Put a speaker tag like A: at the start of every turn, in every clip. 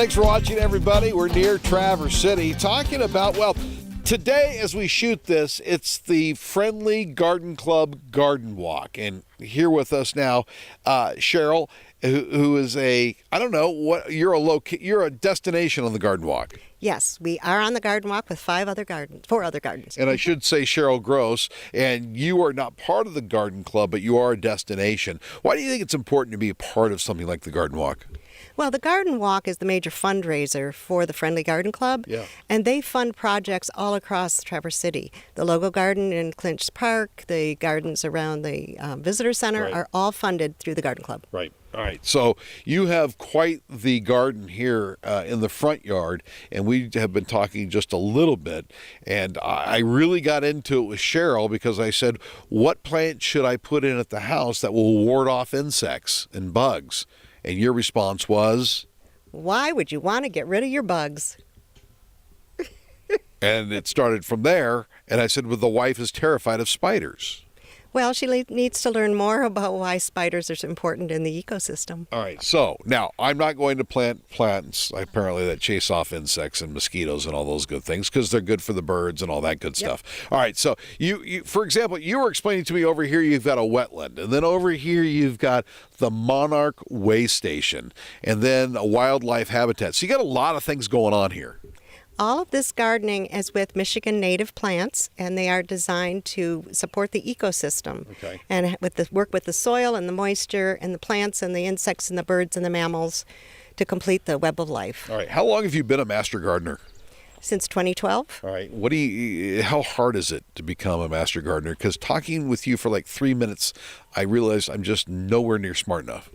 A: Thanks for watching, everybody. We're near Traverse City talking about, well, today as we shoot this, it's the Friendly Garden Club Garden Walk. And here with us now, Cheryl, who is I don't know, you're a destination on the Garden Walk.
B: Yes, we are on the garden walk with four other gardens.
A: And I should say Cheryl Gross, and you are not part of the garden club, but you are a destination. Why do you think it's important to be a part of something like the garden walk?
B: Well, the Garden Walk is the major fundraiser for the Friendly Garden Club, and they fund projects all across Traverse City. The Logo Garden in Clinch Park, the gardens around the Visitor Center are all funded through the Garden Club.
A: Right. All right. So you have quite the garden here in the front yard, and we have been talking just a little bit, and I really got into it with Cheryl because I said, what plant should I put in at the house that will ward off insects and bugs? And your response was?
B: Why would you want to get rid of your bugs?
A: And it started from there. And I said, well, the wife is terrified of spiders.
B: Well, she needs to learn more about why spiders are important in the ecosystem.
A: All right. So now I'm not going to plant plants, apparently, that chase off insects and mosquitoes and all those good things because they're good for the birds and all that good stuff. All right. So you, for example, you were explaining to me over here you've got a wetland, and then over here you've got the Monarch Way Station, and then a wildlife habitat. So you got a lot of things going on here.
B: All of this gardening is with Michigan native plants, and they are designed to support the ecosystem.
A: Okay.
B: And work with the soil and the moisture and the plants and the insects and the birds and the mammals to complete the web of life.
A: All right. How long have you been a master gardener?
B: Since 2012.
A: All right. How hard is it to become a master gardener? Because talking with you for like 3 minutes, I realized I'm just nowhere near smart enough.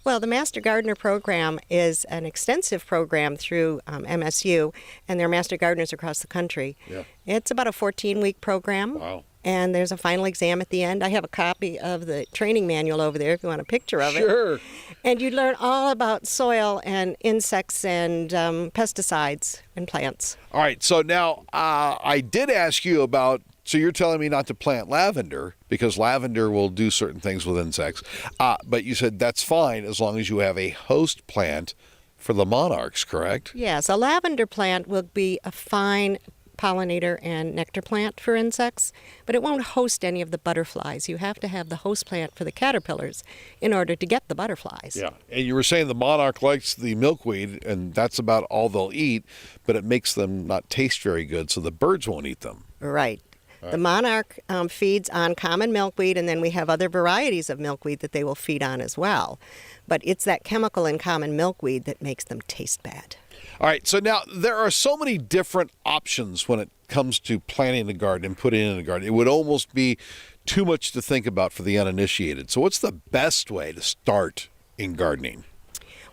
B: Well, the Master Gardener program is an extensive program through MSU, and there are Master Gardeners across the country.
A: Yeah.
B: It's about a 14-week program.
A: Wow.
B: And there's a final exam at the end. I have a copy of the training manual over there if you want a picture of it.
A: Sure.
B: And you learn all about soil and insects and pesticides and plants.
A: All right. So now I did ask you about, so you're telling me not to plant lavender because lavender will do certain things with insects. But you said that's fine as long as you have a host plant for the monarchs, correct?
B: Yes. A lavender plant will be a fine pollinator and nectar plant for insects, but it won't host any of the butterflies. You have to have the host plant for the caterpillars in order to get the butterflies.
A: Yeah, and you were saying the monarch likes the milkweed, and that's about all they'll eat, but it makes them not taste very good, so the birds won't eat them.
B: Right. The monarch feeds on common milkweed, and then we have other varieties of milkweed that they will feed on as well. But it's that chemical in common milkweed that makes them taste bad.
A: All right, so now there are so many different options when it comes to planting a garden and putting in a garden. It would almost be too much to think about for the uninitiated. So what's the best way to start in gardening?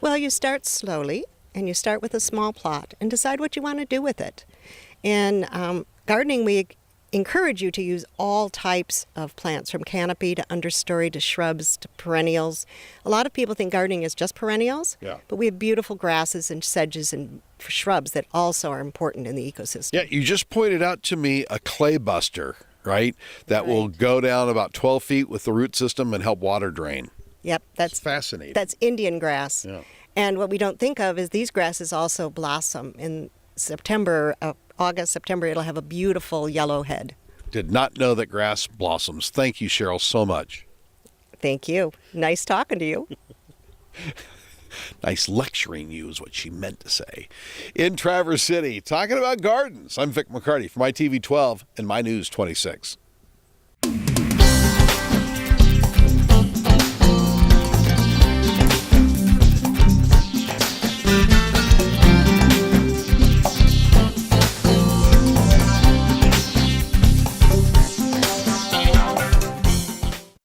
B: Well, you start slowly, and you start with a small plot and decide what you want to do with it. In gardening, we encourage you to use all types of plants, from canopy to understory to shrubs to perennials. A lot of people think gardening is just perennials, but we have beautiful grasses and sedges and shrubs that also are important in the ecosystem.
A: Yeah, you just pointed out to me a clay buster, right? That will go down about 12 feet with the root system and help water drain.
B: Yep,
A: that's fascinating.
B: That's Indian grass.
A: Yeah.
B: And what we don't think of is these grasses also blossom in September. August, September, it'll have a beautiful yellow head.
A: Did not know that grass blossoms. Thank you, Cheryl, so much.
B: Thank you. Nice talking to you.
A: Nice lecturing you is what she meant to say. In Traverse City, talking about gardens, I'm Vic McCarty for my TV 12 and my News 26.